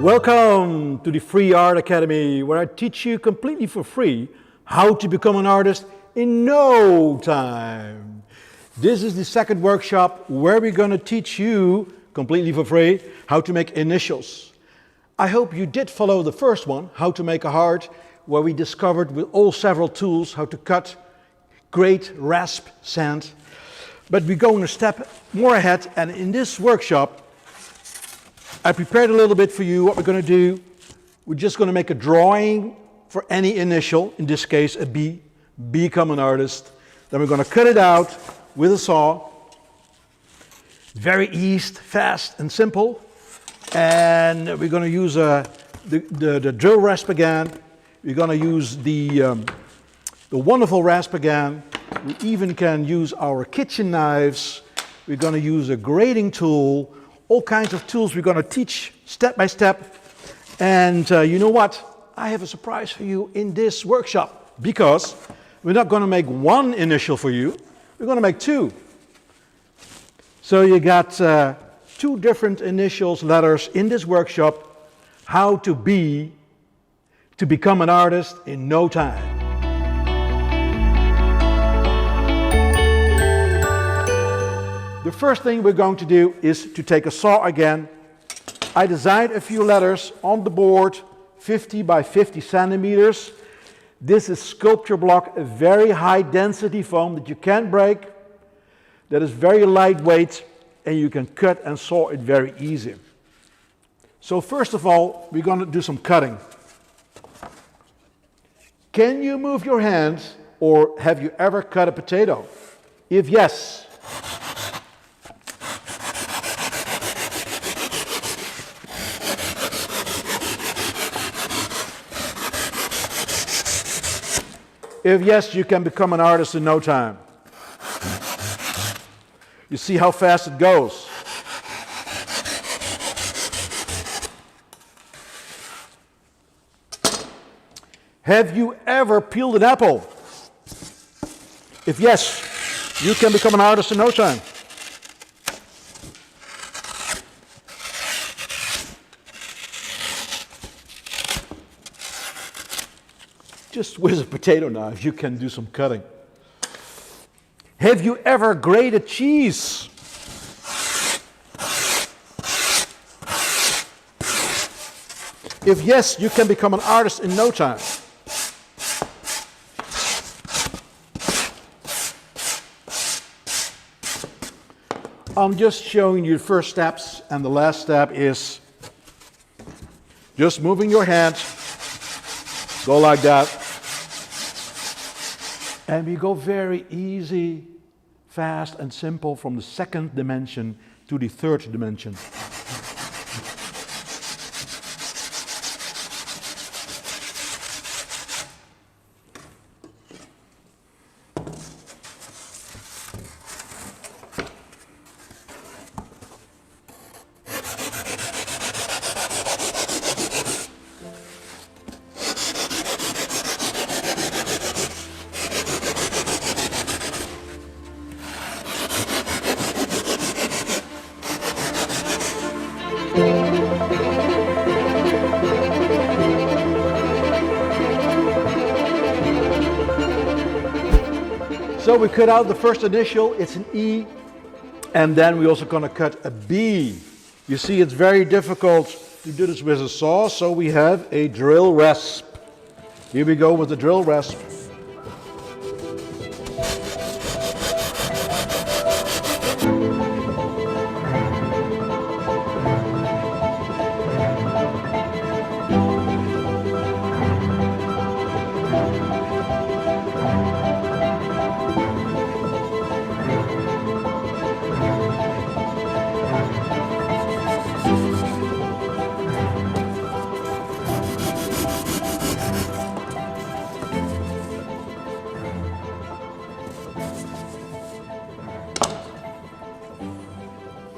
Welcome to the Free Art Academy, where I teach you completely for free how to become an artist in no time. This is the second workshop where we're going to teach you completely for free how to make initials. I hope you did follow the first one, how to make a heart, where we discovered with all several tools how to cut, grate, rasp, sand. But we're going a step more ahead, and in this workshop I prepared a little bit for you. What we're going to do, we're just going to make a drawing for any initial, in this case a B, become an artist. Then we're going to cut it out with a saw. Very easy, fast and simple. And we're going to use the drill rasp again. We're going to use the wonderful rasp again. We even can use our kitchen knives. We're going to use a grating tool. All kinds of tools we're going to teach step by step. And you know what? I have a surprise for you in this workshop, because we're not going to make one initial for you. We're going to make two. So you got two different initials, letters in this workshop, how to become an artist in no time. The first thing we're going to do is to take a saw again. I designed a few letters on the board, 50 by 50 centimeters. This is sculpture block, a very high density foam that you can't break, that is very lightweight, and you can cut and saw it very easy. So first of all, we're going to do some cutting. Can you move your hands, or have you ever cut a potato? If yes, you can become an artist in no time. You see how fast it goes. Have you ever peeled an apple? If yes, you can become an artist in no time. Just with a potato knife, you can do some cutting. Have you ever grated cheese? If yes, you can become an artist in no time. I'm just showing you the first steps, and the last step is just moving your hands. Go like that. And we go very easy, fast and simple from the second dimension to the third dimension. So we cut out the first initial, it's an E, and then we're also going to cut a B. You see, it's very difficult to do this with a saw, so we have a drill rasp. Here we go with the drill rasp.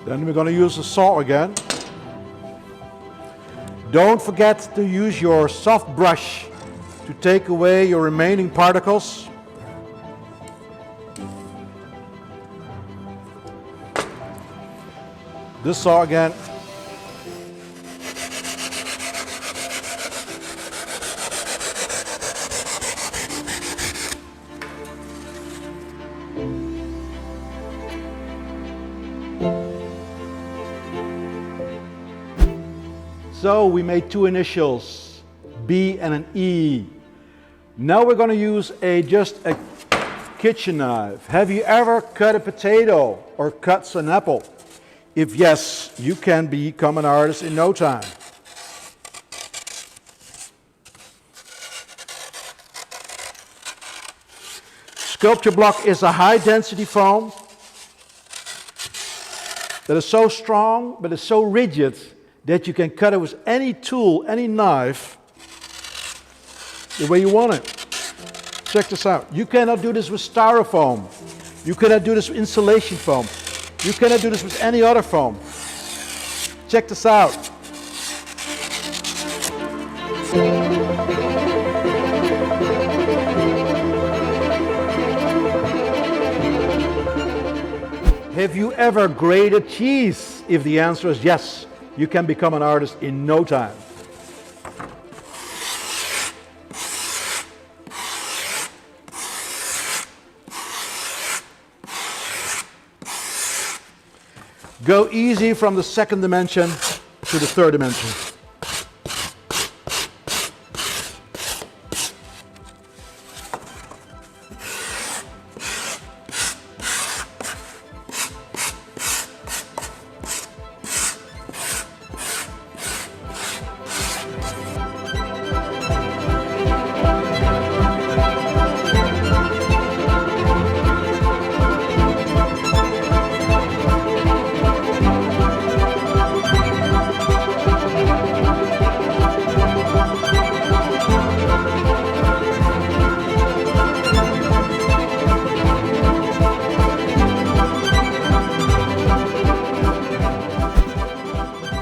Then we're going to use the saw again. Don't forget to use your soft brush to take away your remaining particles. The saw again. So we made two initials, B and an E. Now we're going to use just a kitchen knife. Have you ever cut a potato or cut an apple? If yes, you can become an artist in no time. Sculpture block is a high density foam that is so strong but is so rigid that you can cut it with any tool, any knife, the way you want it. Check this out. You cannot do this with styrofoam. You cannot do this with insulation foam. You cannot do this with any other foam. Check this out. Have you ever grated cheese? If the answer is yes, you can become an artist in no time. Go easy from the second dimension to the third dimension.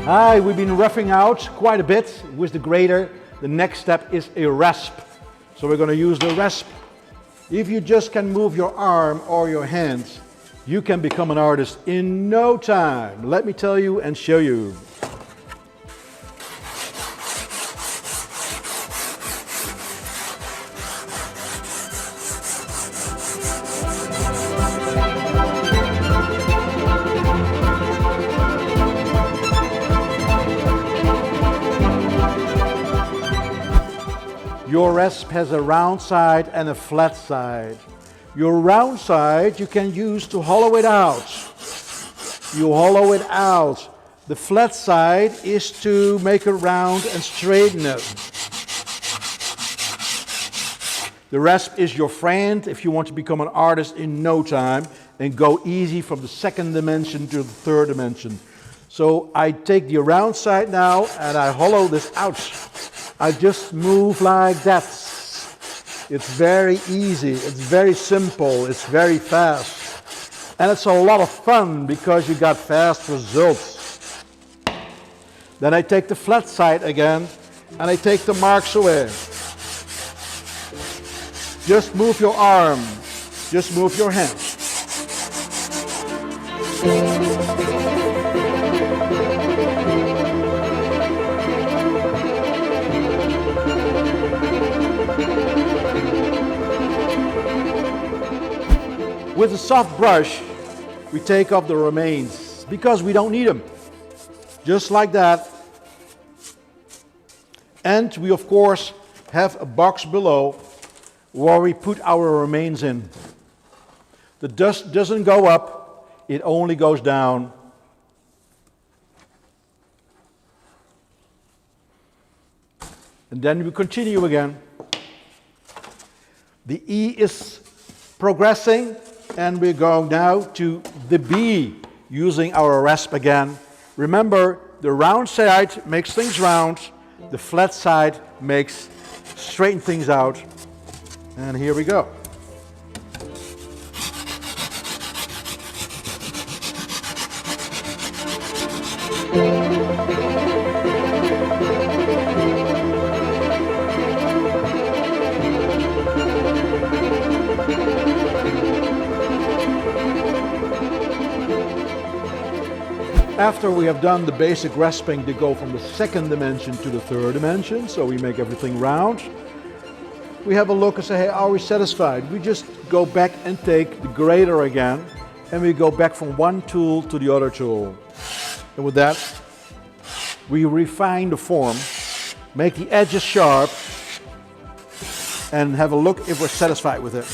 Hi, we've been roughing out quite a bit with the grater. The next step is a rasp. So we're going to use the rasp. If you just can move your arm or your hands, you can become an artist in no time. Let me tell you and show you. Your rasp has a round side and a flat side. Your round side you can use to hollow it out. You hollow it out. The flat side is to make it round and straighten it. The rasp is your friend if you want to become an artist in no time and go easy from the second dimension to the third dimension. So I take the round side now and I hollow this out. I just move like that. It's very easy, it's very simple, it's very fast. And it's a lot of fun because you got fast results. Then I take the flat side again and I take the marks away. Just move your arm, just move your hand. With a soft brush, we take off the remains because we don't need them. Just like that. And we of course have a box below where we put our remains in. The dust doesn't go up, it only goes down. And then we continue again. The E is progressing. And we're going now to the B, using our rasp again. Remember, the round side makes things round, the flat side makes straighten things out. And here we go. After we have done the basic rasping to go from the second dimension to the third dimension, so we make everything round, we have a look and say, hey, are we satisfied? We just go back and take the grater again, and we go back from one tool to the other tool. And with that, we refine the form, make the edges sharp, and have a look if we're satisfied with it.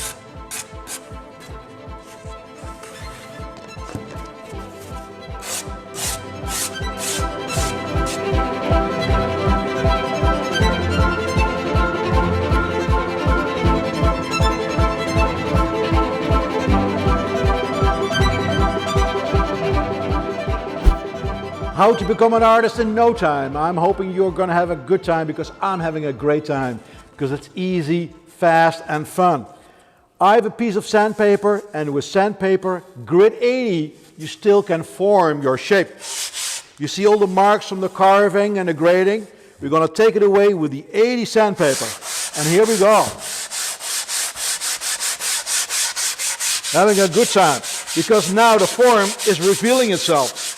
How to become an artist in no time. I'm hoping you're going to have a good time because I'm having a great time because it's easy, fast and fun. I have a piece of sandpaper, and with sandpaper, grit 80, you still can form your shape. You see all the marks from the carving and the grading? We're going to take it away with the 80 sandpaper. And here we go. Having a good time because now the form is revealing itself.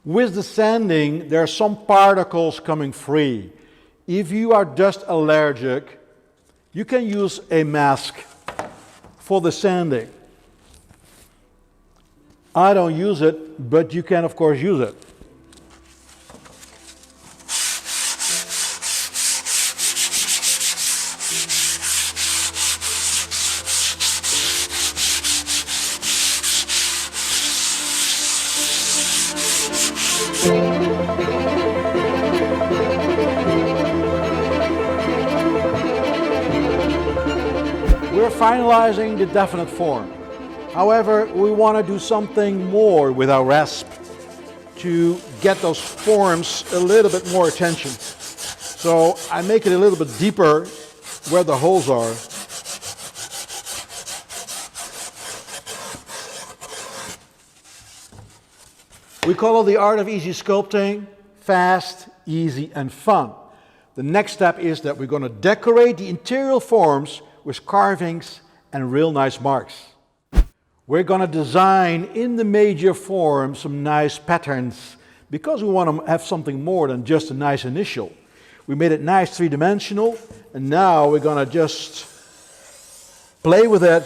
With the sanding, there are some particles coming free. If you are dust allergic, you can use a mask for the sanding. I don't use it, but you can of course use it. We're finalizing the definite form. However, we want to do something more with our rasp to get those forms a little bit more attention. So I make it a little bit deeper where the holes are. We call it the art of easy sculpting, fast, easy and fun. The next step is that we're going to decorate the interior forms with carvings and real nice marks. We're going to design in the major form some nice patterns because we want to have something more than just a nice initial. We made it nice three-dimensional, and now we're going to just play with it.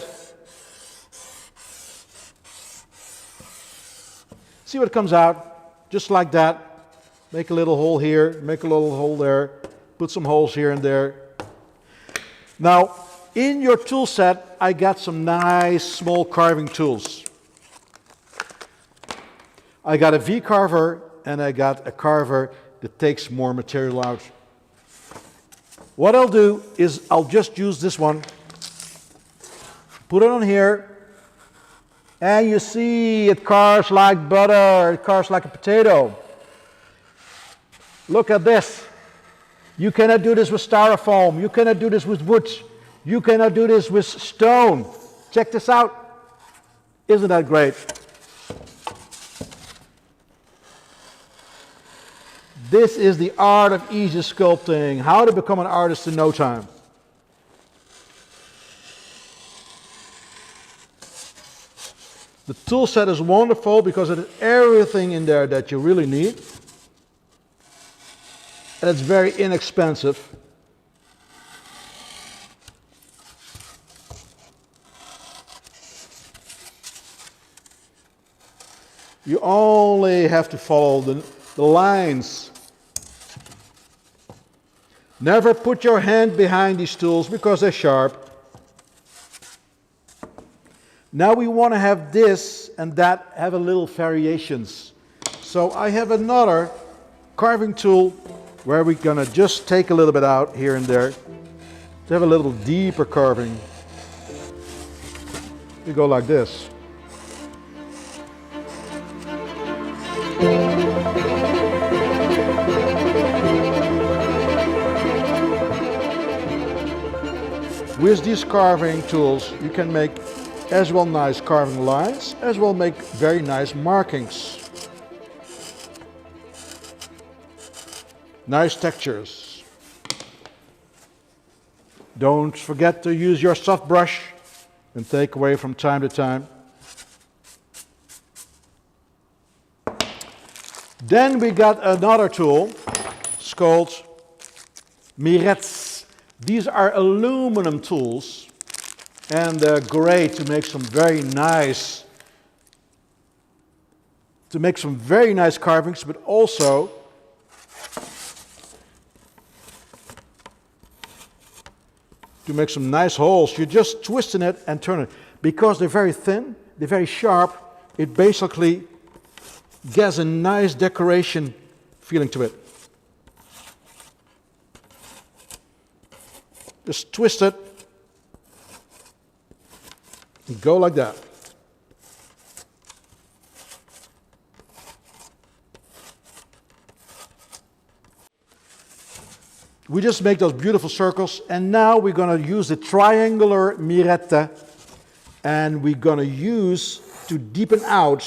See what comes out, just like that. Make a little hole here, make a little hole there, put some holes here and there. Now, in your tool set, I got some nice small carving tools. I got a V-carver and I got a carver that takes more material out. What I'll do is I'll just use this one, put it on here, and you see it carves like butter, it carves like a potato. Look at this. You cannot do this with styrofoam, you cannot do this with wood. You cannot do this with stone. Check this out. Isn't that great? This is the art of easy sculpting. How to become an artist in no time. The tool set is wonderful because it has everything in there that you really need. And it's very inexpensive. You only have to follow the lines. Never put your hand behind these tools because they're sharp. Now we want to have this and that have a little variations. So I have another carving tool where we're going to just take a little bit out here and there to have a little deeper carving. You go like this. With these carving tools, you can make as well nice carving lines, as well make very nice markings. nice textures. Don't forget to use your soft brush and take away from time to time. Then we got another tool. It's called Mirettes. These are aluminum tools, and they're great to make some very nice carvings, but also to make some nice holes. You just twist in it and turn it. Because they're very thin, they're very sharp, it basically gets a nice decoration feeling to it. Just twist it and go like that. We just make those beautiful circles, and now we're going to use the triangular mirette, and we're going to use to deepen out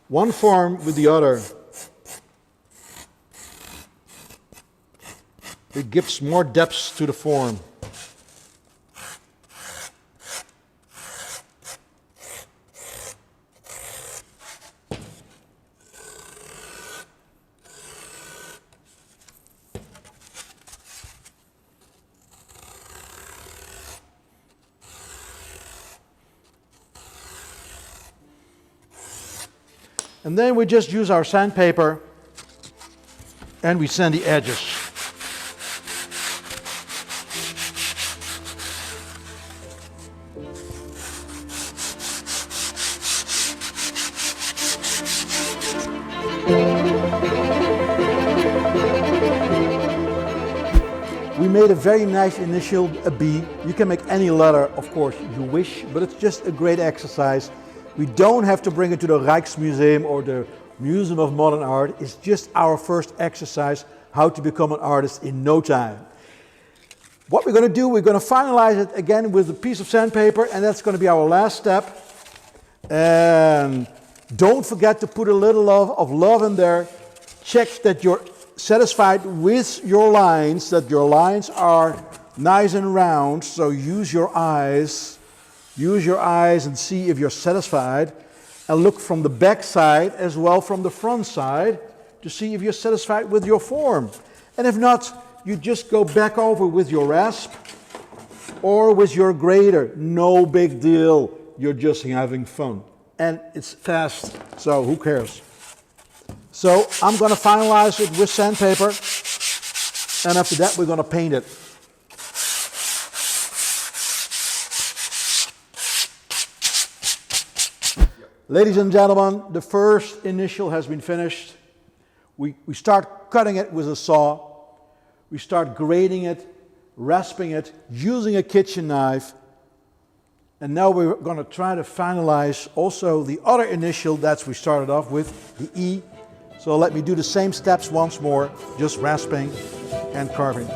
one form with the other. It gives more depth to the form. And then we just use our sandpaper and we sand the edges. We made a very nice initial B. You can make any letter, of course, you wish, but it's just a great exercise. We don't have to bring it to the Rijksmuseum or the Museum of Modern Art. It's just our first exercise, how to become an artist in no time. What we're going to do, we're going to finalize it again with a piece of sandpaper, and that's going to be our last step. And don't forget to put a little of love in there. Check that you're satisfied with your lines, that your lines are nice and round, so use your eyes. Use your eyes and see if you're satisfied, and look from the back side as well from the front side to see if you're satisfied with your form. And if not, you just go back over with your rasp or with your grater. No big deal. You're just having fun. And it's fast, so who cares? So I'm going to finalize it with sandpaper, and after that we're going to paint it. Ladies and gentlemen, the first initial has been finished. We start cutting it with a saw. We start grading it, rasping it, using a kitchen knife. And now we're going to try to finalize also the other initial that we started off with, the E. So let me do the same steps once more, just rasping and carving.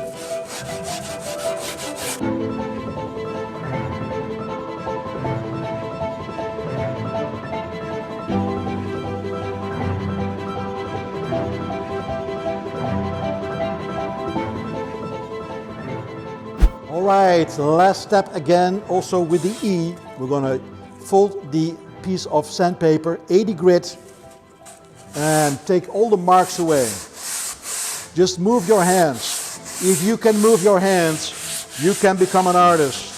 Alright, last step again, also with the E. We're going to fold the piece of sandpaper, 80 grit, and take all the marks away. Just move your hands. If you can move your hands, you can become an artist.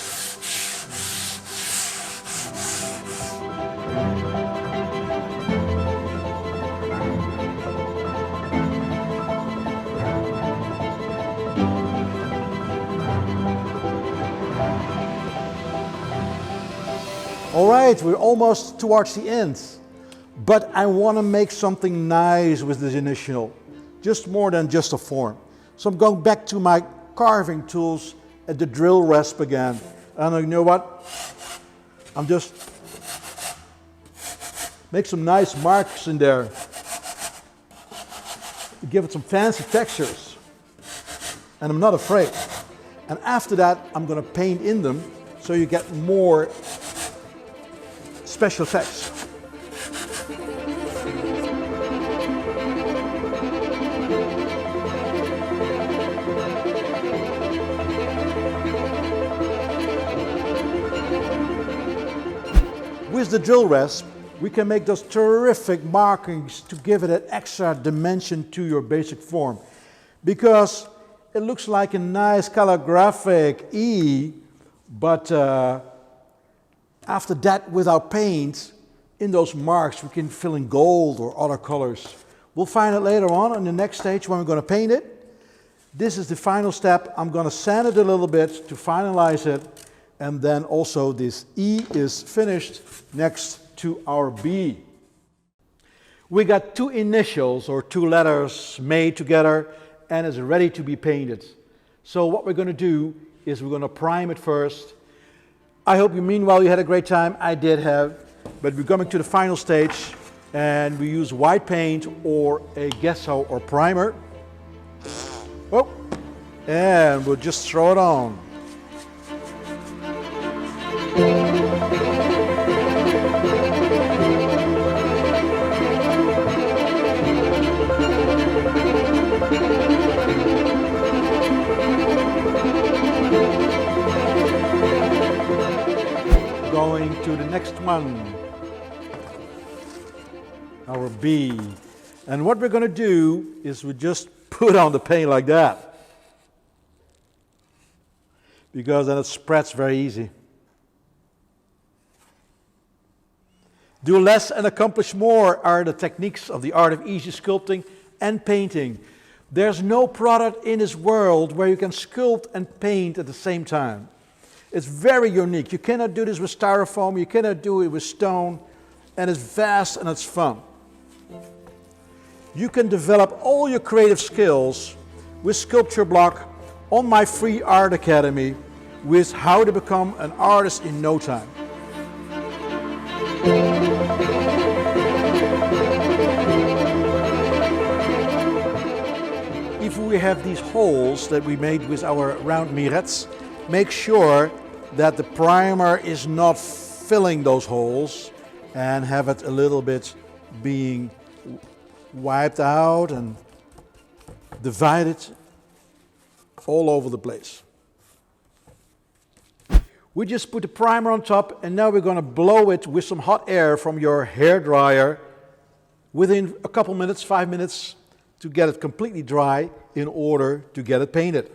Alright, we're almost towards the end, but I want to make something nice with this initial, just more than just a form. So I'm going back to my carving tools at the drill rasp again, and you know what, I'm just make some nice marks in there to give it some fancy textures, and I'm not afraid. And after that I'm going to paint in them so you get more special effects. with the drill rasp, we can make those terrific markings to give it an extra dimension to your basic form. Because it looks like a nice calligraphic E, but after that, with our paint, in those marks, we can fill in gold or other colors. We'll find it later on in the next stage when we're going to paint it. This is the final step. I'm going to sand it a little bit to finalize it. And then also this E is finished next to our B. We got two initials or two letters made together and it's ready to be painted. So what we're going to do is we're going to prime it first. I hope you meanwhile you had a great time. I did have, but we're coming to the final stage and we use white paint or a gesso or primer. Oh, and we'll just throw it on. Going to the next one, our B. And what we're going to do is we just put on the paint like that, because then it spreads very easy. Do less and accomplish more are the techniques of the art of easy sculpting and painting. There's no product in this world where you can sculpt and paint at the same time. It's very unique. You cannot do this with styrofoam, you cannot do it with stone, and it's vast and it's fun. You can develop all your creative skills with Sculpture Block on my free art academy with how to become an artist in no time. If we have these holes that we made with our round mirets, make sure that the primer is not filling those holes and have it a little bit being wiped out and divided all over the place. We just put the primer on top and now we're going to blow it with some hot air from your hair dryer within a couple minutes, 5 minutes, to get it completely dry in order to get it painted.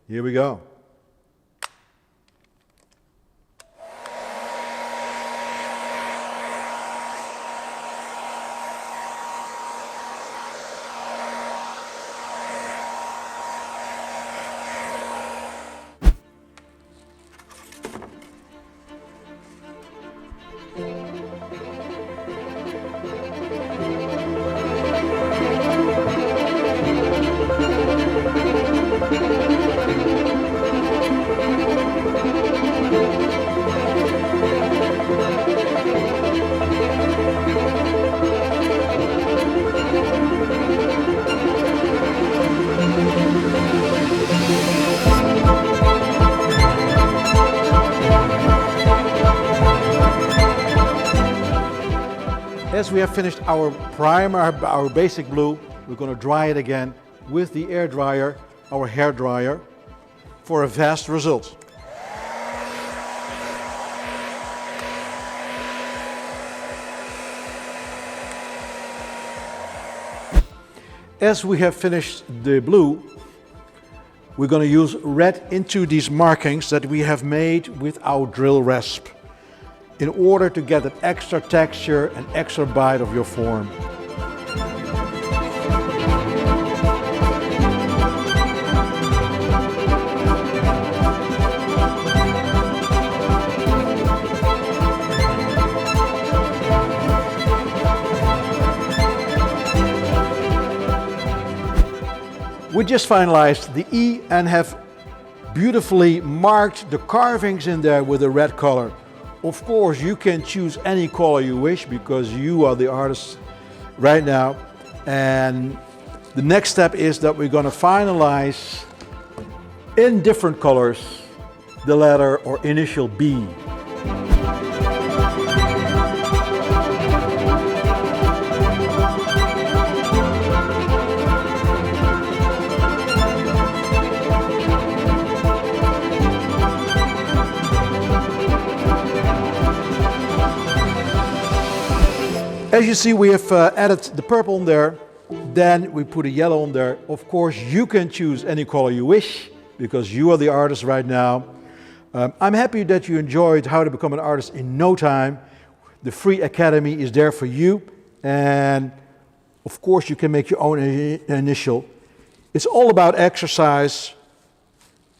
Here we go. As we have finished our primer, our basic blue, we're going to dry it again with the air dryer, our hair dryer, for a fast result. As we have finished the blue, we're going to use red into these markings that we have made with our drill rasp, in order to get an extra texture and extra bite of your form. We just finalized the E and have beautifully marked the carvings in there with a red color. Of course, you can choose any color you wish because you are the artist right now. And the next step is that we're going to finalize in different colors the letter or initial B. As you see, we have added the purple on there. Then we put a yellow on there. Of course, you can choose any color you wish because you are the artist right now. I'm happy that you enjoyed How to Become an Artist in No Time. The free academy is there for you. And of course, you can make your own initial. It's all about exercise.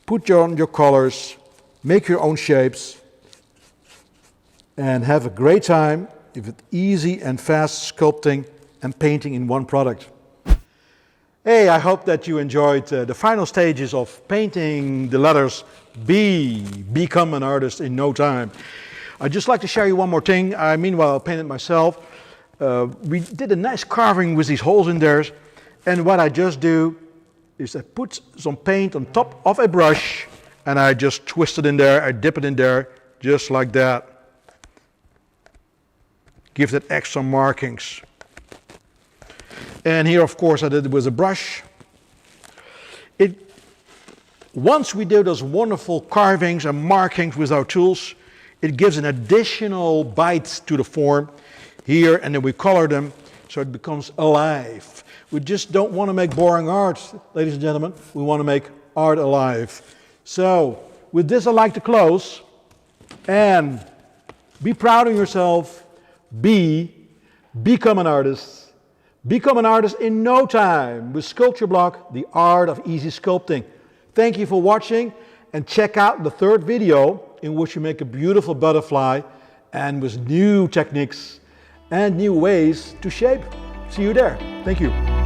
Put on your colors, make your own shapes, and have a great time with easy and fast sculpting and painting in one product. Hey, I hope that you enjoyed the final stages of painting the letters B, Become an Artist in No Time. I'd just like to share you one more thing. I meanwhile painted myself. We did a nice carving with these holes in there, and what I just do is I put some paint on top of a brush and I just twist it in there, I dip it in there, just like that. Give that extra markings. And here, of course, I did it with a brush. Once we do those wonderful carvings and markings with our tools, it gives an additional bite to the form here, and then we color them so it becomes alive. We just don't want to make boring art, ladies and gentlemen. We want to make art alive. So, with this, I'd like to close and be proud of yourself. Become an artist. Become an artist in no time with Sculpture Block, the art of easy sculpting. Thank you for watching, and check out the third video in which you make a beautiful butterfly and with new techniques and new ways to shape. See you there. Thank you.